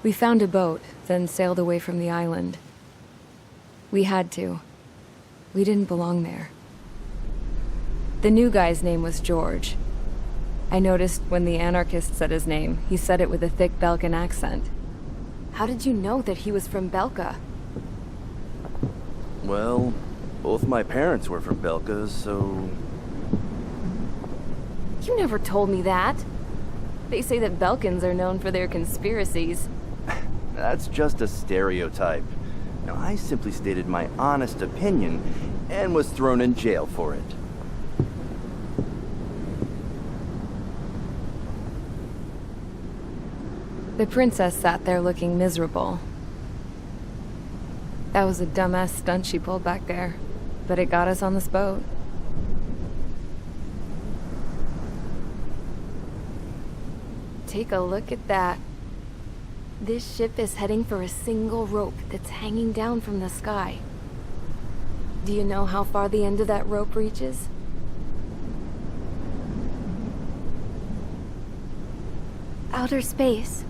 We found a boat, then sailed away from the island. We had to. We didn't belong there. The new guy's name was George. I noticed when the anarchist said his name, he said it with a thick Belkan accent. How did you know that he was from Belka? Well, both my parents were from Belka, so... You never told me that. They say that Belkans are known for their conspiracies. That's just a stereotype. Now, I simply stated my honest opinion and was thrown in jail for it. The princess sat there looking miserable. That was a dumbass stunt she pulled back there, but it got us on this boat. Take a look at that. This ship is heading for a single rope that's hanging down from the sky. Do you know how far the end of that rope reaches? Outer space.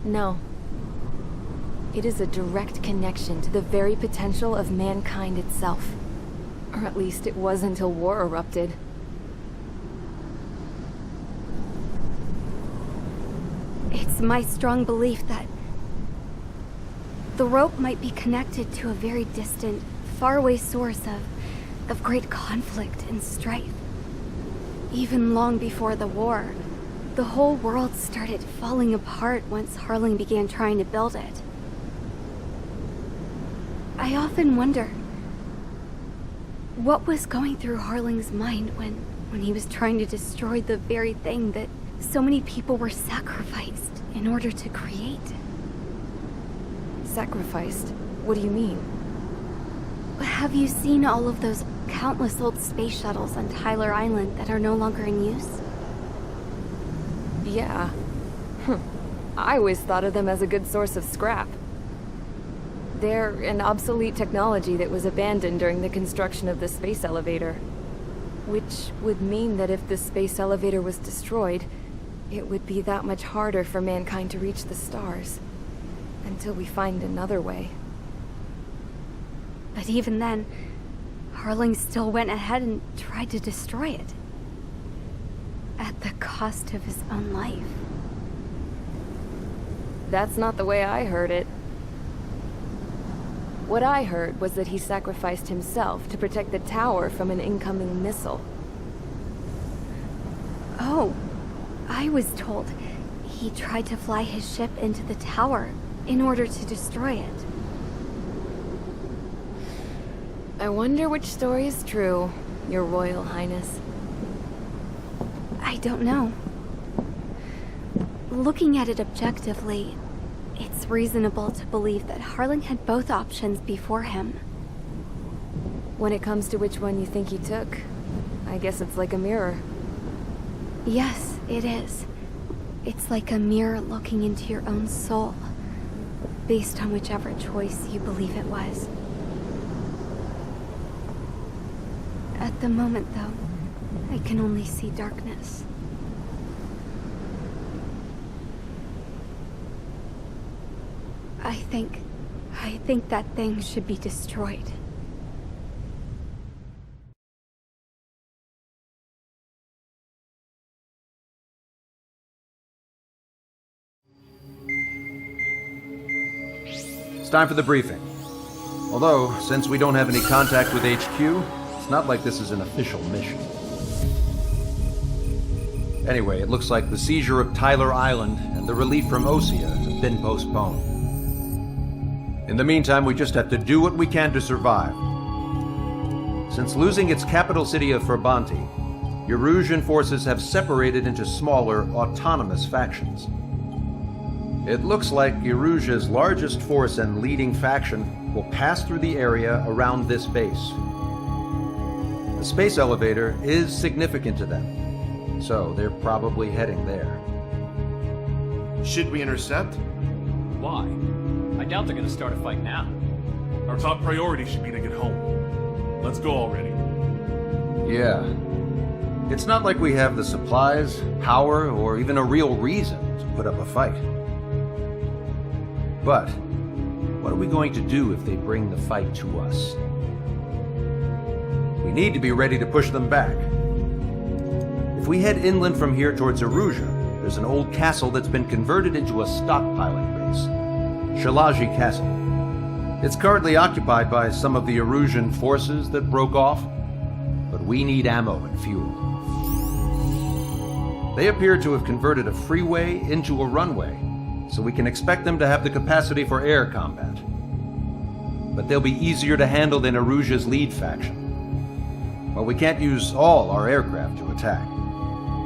No. It is a direct connection to the very potential of mankind itself. Or at least it was until war erupted. It's my strong belief that the rope might be connected to a very distant, faraway source of great conflict and strife. Even long before the war, the whole world started falling apart once Harling began trying to build it. I often wonder what was going through Harling's mind when he was trying to destroy the very thing that so many people were sacrificed in order to create. Sacrificed? What do you mean? Have you seen all of those countless old space shuttles on Tyler Island that are no longer in use? Yeah. I always thought of them as a good source of scrap. They're an obsolete technology that was abandoned during the construction of the space elevator. Which would mean that if the space elevator was destroyed, it would be that much harder for mankind to reach the stars. Until we find another way. But even then, Harling still went ahead and tried to destroy it. At the cost of his own life. That's not the way I heard it. What I heard was that he sacrificed himself to protect the tower from an incoming missile. Oh, I was told he tried to fly his ship into the tower in order to destroy it. I wonder which story is true, Your Royal Highness. I don't know. Looking at it objectively, it's reasonable to believe that Harling had both options before him. When it comes to which one you think he took, I guess it's like a mirror. Yes, it is. It's like a mirror looking into your own soul, based on whichever choice you believe it was. At the moment, though, I can only see darkness. I think that thing should be destroyed. It's time for the briefing. Although, since we don't have any contact with HQ, it's not like this is an official mission. Anyway, it looks like the seizure of Tyler Island and the relief from Osea have been postponed. In the meantime, we just have to do what we can to survive. Since losing its capital city of Ferbanti, Erusian forces have separated into smaller, autonomous factions. It looks like Erusia's largest force and leading faction will pass through the area around this base. The space elevator is significant to them, so they're probably heading there. Should we intercept? Why? I doubt they're gonna start a fight now. Our top priority should be to get home. Let's go already. Yeah. It's not like we have the supplies, power, or even a real reason to put up a fight. But what are we going to do if they bring the fight to us? We need to be ready to push them back. If we head inland from here towards Erusia, there's an old castle that's been converted into a stockpiling base. Shilage Castle. It's currently occupied by some of the Erusian forces that broke off, but we need ammo and fuel. They appear to have converted a freeway into a runway, so we can expect them to have the capacity for air combat. But they'll be easier to handle than Erusia's lead faction. Well, we can't use all our aircraft to attack.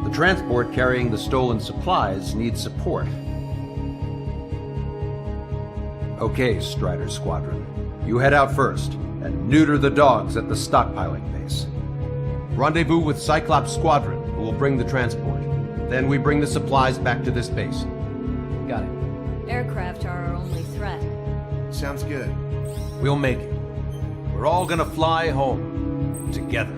The transport carrying the stolen supplies needs support. Okay, Strider Squadron. You head out first, and neuter the dogs at the stockpiling base. Rendezvous with Cyclops Squadron, who will bring the transport. Then we bring the supplies back to this base. Got it. Aircraft are our only threat. Sounds good. We'll make it. We're all gonna fly home. Together.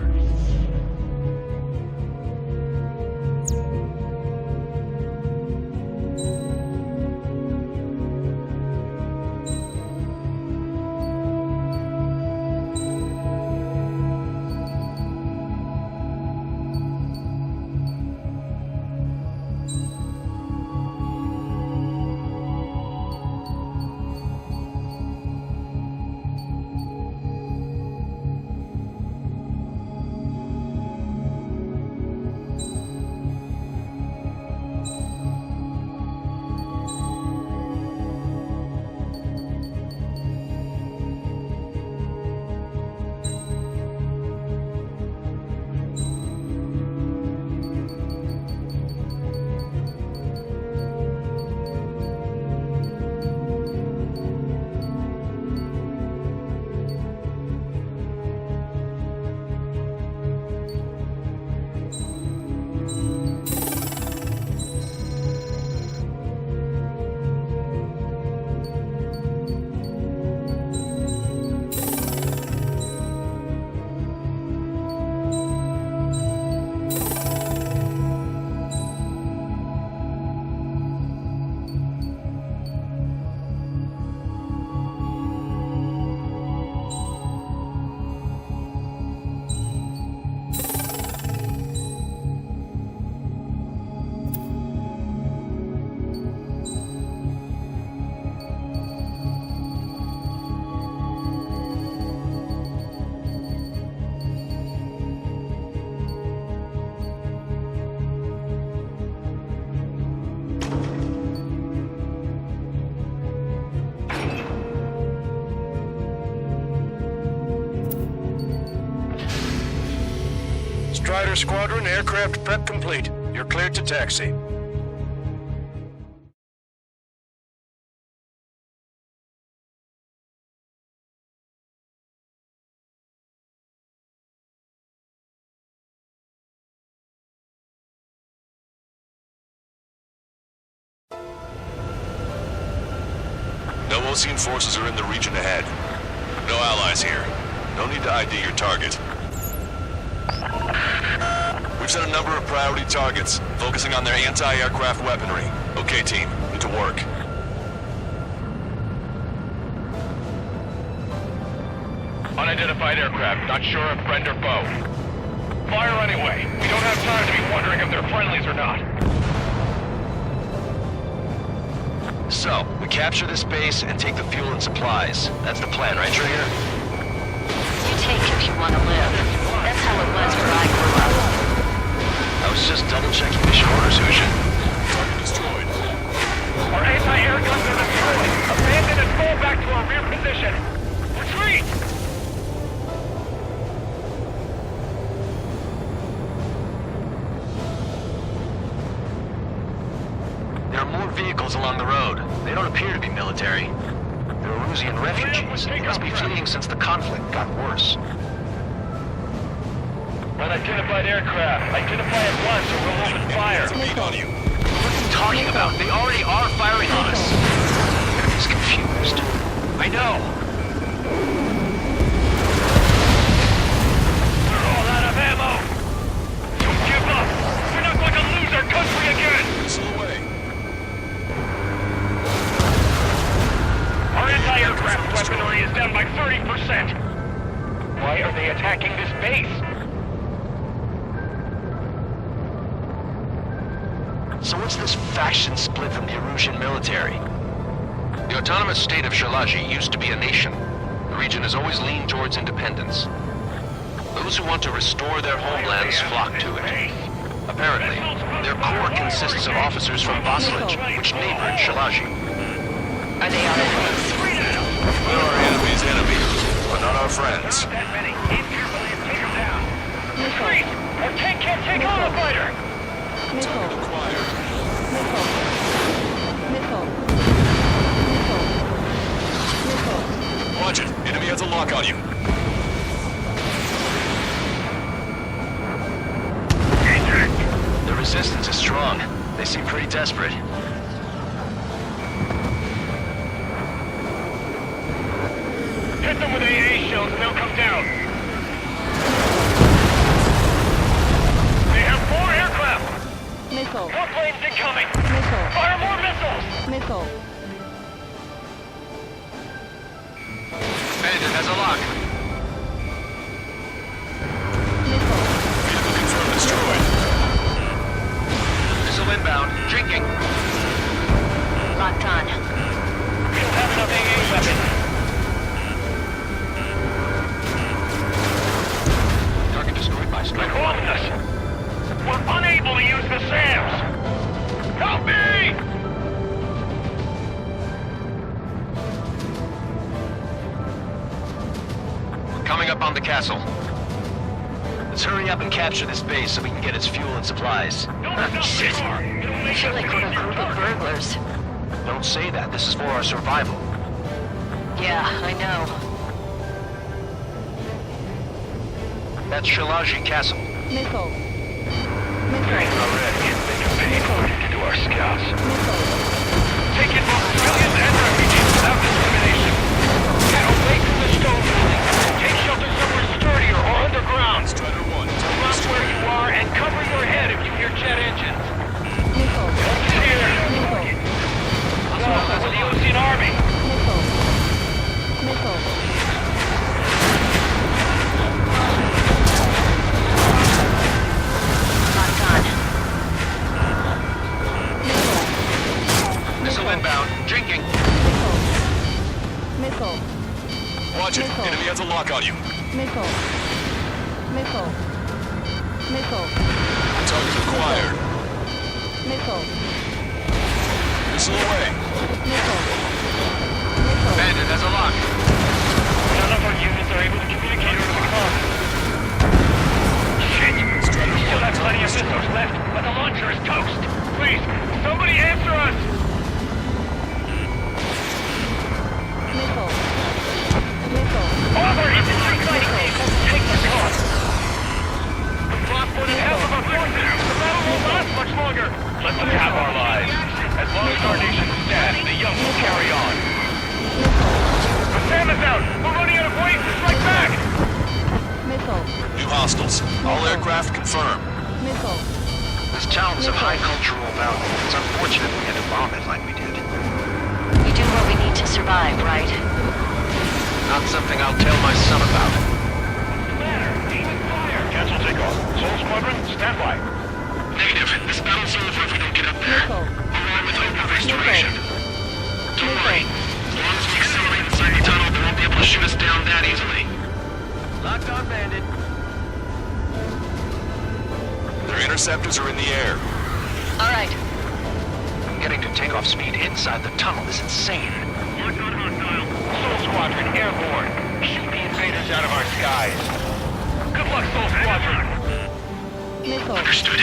Strider Squadron, aircraft prep complete. You're cleared to taxi. No Osean forces are in the region ahead. No allies here. No need to ID your target. We've set a number of priority targets, focusing on their anti-aircraft weaponry. Okay, team, get to work. Unidentified aircraft, not sure if friend or foe. Fire anyway. We don't have time to be wondering if they're friendlies or not. So, we capture this base and take the fuel and supplies. That's the plan, right, Trigger? You take if you want to live. That's how it was where I grew up. I was just double-checking mission orders, Hoosian. Target destroyed. Our anti-air guns are destroyed. Abandon and fall back to our rear position. Retreat! There are more vehicles along the road. They don't appear to be military. They're Erusian refugees. They must be fleeing since the conflict got worse. Unidentified aircraft. Identify at once or we'll open fire. What are you talking about? They already are firing on us. Enemy's confused. I know. We're all out of ammo. Don't give 30%. Why are they attacking this base? So what's this faction split from the Erusian military? The autonomous state of Shilage used to be a nation. The region has always leaned towards independence. Those who want to restore their homelands flock to it. Apparently, their core consists of officers from Vassalage, which neighbored Shilage. Are they our enemies? We're our enemy's enemy, but not our friends. Freeze! Our tank can't take on a fighter! Missile. Missile. Missile. Missile. Watch it. Enemy has a lock on you. The resistance is strong. They seem pretty desperate. Hit them with AA shells and they'll come down. They have 4 aircraft. Missile. More planes incoming. Missile. Fire more missiles. Missile. Bandit has a lock. Missile. Vehicle confirmed destroyed. Missile inbound. Drinking. Locked on. We don't have enough AA weapons. Target destroyed by strike. They're holding us. We're unable to use the SAMs. Help me! We're coming up on the castle. Let's hurry up and capture this base so we can get its fuel and supplies. Shit. I feel like we're a group of burglars. Don't say that. This is for our survival. Yeah, I know. That's Shilage Castle. Missile. Already, they can pay for it into our scouts. Missile. Take it both civilians and refugees without discrimination. Get away from the stone building. Take shelter somewhere sturdier or underground. Strider 1. Drop where you are and cover your head if you hear jet engines. Missile. Here. Missile. That's the Ocean Army. Missile. Missile. Locked on. Missile inbound. Drinking. Missile. Missile. Watch it. Missile. Enemy has a lock on you. Missile. Missile. Missile. Target acquired. Missile. Missile away. Missile. Missile. Bandit has a lock. None of our units are able to communicate over the comm. Shit! We still have plenty of missiles left, but the launcher is toast. Please, somebody answer us! Missile. Missile. All of our infantry fighting vehicles take the cost. We've lost more than half of our forces. The battle won't last much longer. Let them have our lives. As long as our nation stands, the young will carry on. The SAM is out! We're running out of ways to strike back! Missile. New hostiles. All aircraft confirmed. Missile. This town's of high cultural value. It's unfortunate we had to bomb it like we did. We do what we need to survive, right? Not something I'll tell my son about. Cancel takeoff. Soul Squadron, stand by. Negative. This battle's over if we don't get up there. Missile. Along with hope of restoration. Don't worry. As long as we accelerate inside the tunnel, they won't be able to shoot us down that easily. Locked on, Bandit. Their interceptors are in the air. All right. Getting to takeoff speed inside the tunnel is insane. Locked on hostile. Soul Squadron, airborne. Shoot the invaders out of our skies. Good luck, Soul Squadron. Missile. Understood.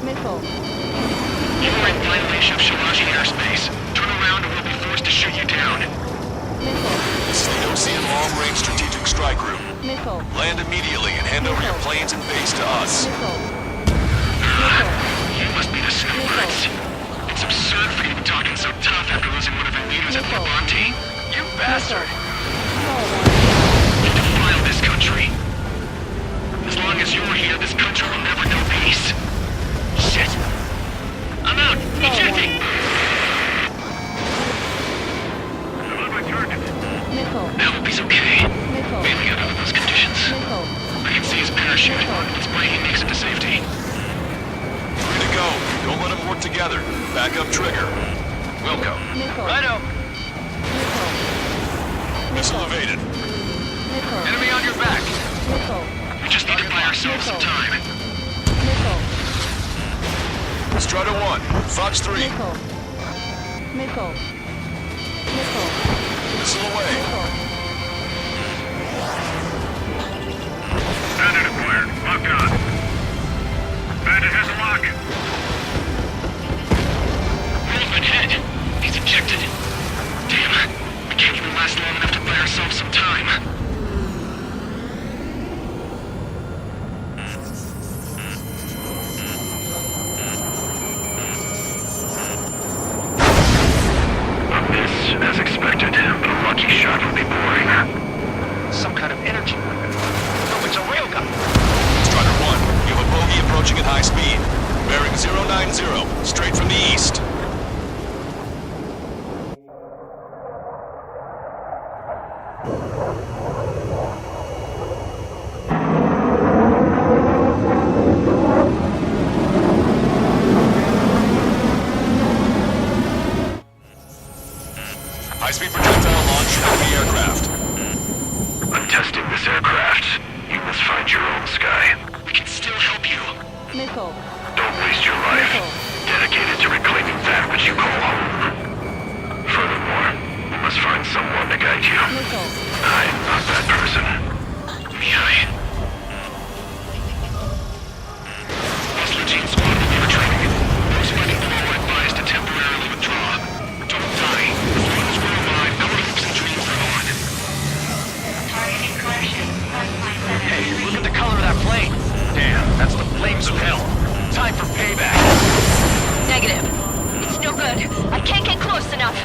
Missile. You are in violation of Shilage airspace. Turn around or we'll be forced to shoot you down. Missile. This is the OCN Long-Range Strategic Strike Group. Missile. Land immediately and hand over your planes and base to us. Missile. You must be the snowbirds. It's absurd for you to be talking so tough after losing one of your leaders at Missile. Levante. You bastard! Solid. You defile this country. As long as you're here, this country will never know peace. Shit! I'm out! Ejecting! I'm on my target. Missile. I hope he's okay. Failing out under those conditions. I can see his parachute. Let's pray he makes it to safety. Free to go. Don't let them work together. Back up trigger. Wilco. Righto. Missile evaded. Enemy on your back. We just need to buy ourselves some time. Strider 1. Fox 3. Missile away. Bandit acquired. Lock on. Bandit has a lock. Movement hit. He's ejected. Damn. We can't even last long enough to buy ourselves some time. As expected, but a lucky shot would be boring. Some kind of energy weapon. No, it's a railgun. Strider 1. You have a bogey approaching at high speed. Bearing 090. Straight from the east. High-speed projectile launch at the aircraft. I'm testing this aircraft. You must find your own sky. We can still help you. Don't waste your life. Dedicated to reclaiming that which you call home. Furthermore, you must find someone to guide you. I'm not that person. Mihaly. Hostile squad will be retraining. Those fighting below are advised to temporarily withdraw. Don't die. As long as we're alive, our hopes and dreams are on. Targeting collection. Hey, look at the color of that plane. Damn, that's the flames of hell. Time for payback. Negative. It's no good. I can't get close enough.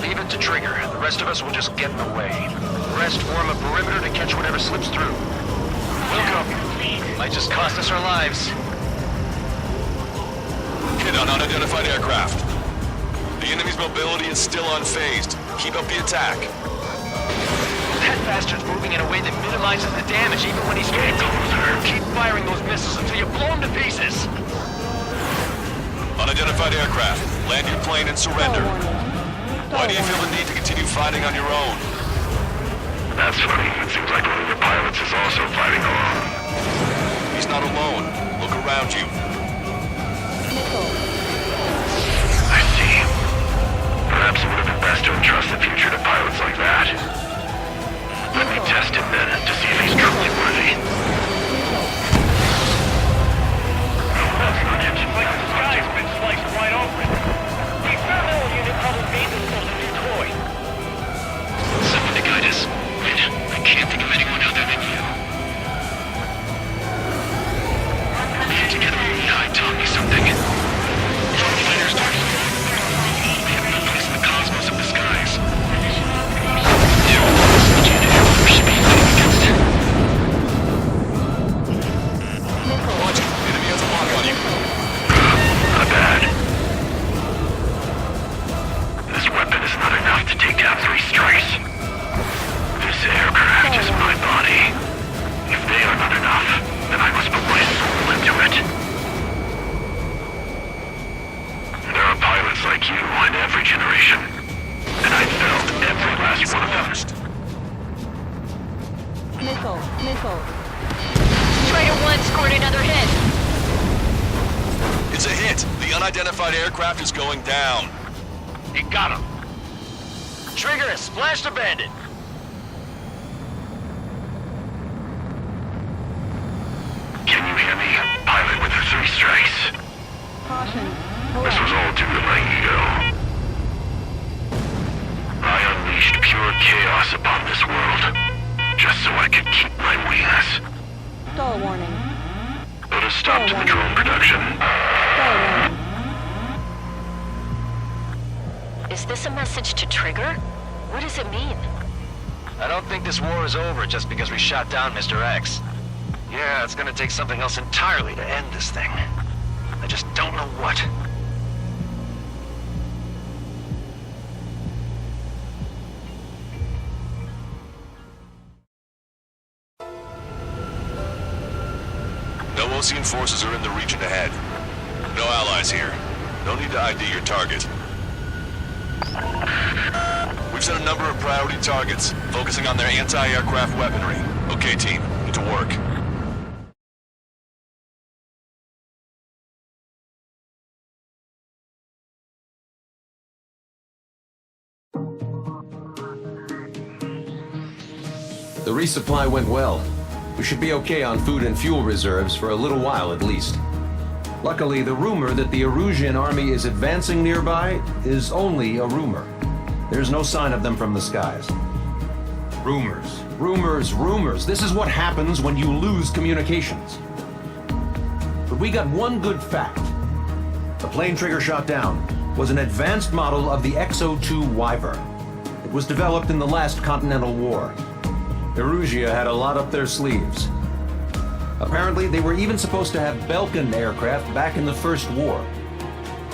Leave it to Trigger. The rest of us will just get in the way. The rest form a perimeter to catch whatever slips through. Welcome. Might just cost us our lives. Hit on unidentified aircraft. The enemy's mobility is still unfazed. Keep up the attack. That bastard's moving in a way that minimizes the damage even when he's getting closer. Keep firing those missiles until you blow him to pieces. Unidentified aircraft. Land your plane and surrender. Why do you feel the need to continue fighting on your own? That's funny. It seems like one of your pilots is also fighting alone. He's not alone. Look around you. I see. Perhaps it would have been best to entrust the future to pilots like that. Let me test him then, to see if he's truly worthy. No, that's not it. Like the sky's been sliced wide open. The experimental unit probably made themselves a new toy. Someone to guide us. Wait, I can't think of anyone other than you. Together with Mihaly taught me something. Fighters don't. They have no place in the cosmos of the skies. Should be fighting against it. Watch it. Enemy has a lock on you. Not bad. This weapon is not enough to take down 3 strikes. This aircraft is my body. If they are not enough, then I must put my soul into it. There are pilots like you in every generation, and I've felt every last one of them. Strider 1 scored another hit. It's a hit. The unidentified aircraft is going down. You got him. Trigger has splashed a bandit. Can you hear me? Pilot with the 3 strikes. This was all due to my ego. I unleashed pure chaos upon this world, just so I could keep my wings. Stall warning. Put a stop to the drone production. Stall warning. Is this a message to Trigger? What does it mean? I don't think this war is over just because we shot down Mr. X. Yeah, it's gonna take something else entirely to end this thing. I just don't know what. No Osean forces are in the region ahead. No allies here. No need to ID your target. We've set a number of priority targets, focusing on their anti-aircraft weaponry. Okay, team, get to work. The resupply went well. We should be okay on food and fuel reserves for a little while at least. Luckily, the rumor that the Erusian army is advancing nearby is only a rumor. There's no sign of them from the skies. Rumors, rumors, rumors. This is what happens when you lose communications. But we got one good fact. The plane Trigger shot down was an advanced model of the X-02 Wyvern. It was developed in the last Continental War. Erusia had a lot up their sleeves. Apparently, they were even supposed to have Belkin aircraft back in the First War.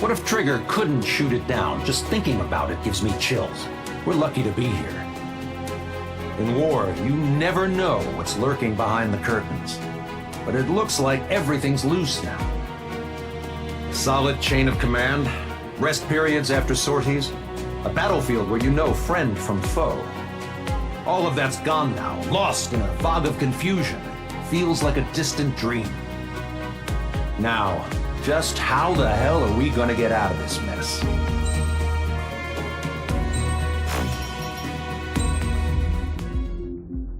What if Trigger couldn't shoot it down? Just thinking about it gives me chills. We're lucky to be here. In war, you never know what's lurking behind the curtains. But it looks like everything's loose now. Solid chain of command, rest periods after sorties, a battlefield where you know friend from foe. All of that's gone now, lost in a fog of confusion. Feels like a distant dream. Now, just how the hell are we gonna get out of this mess?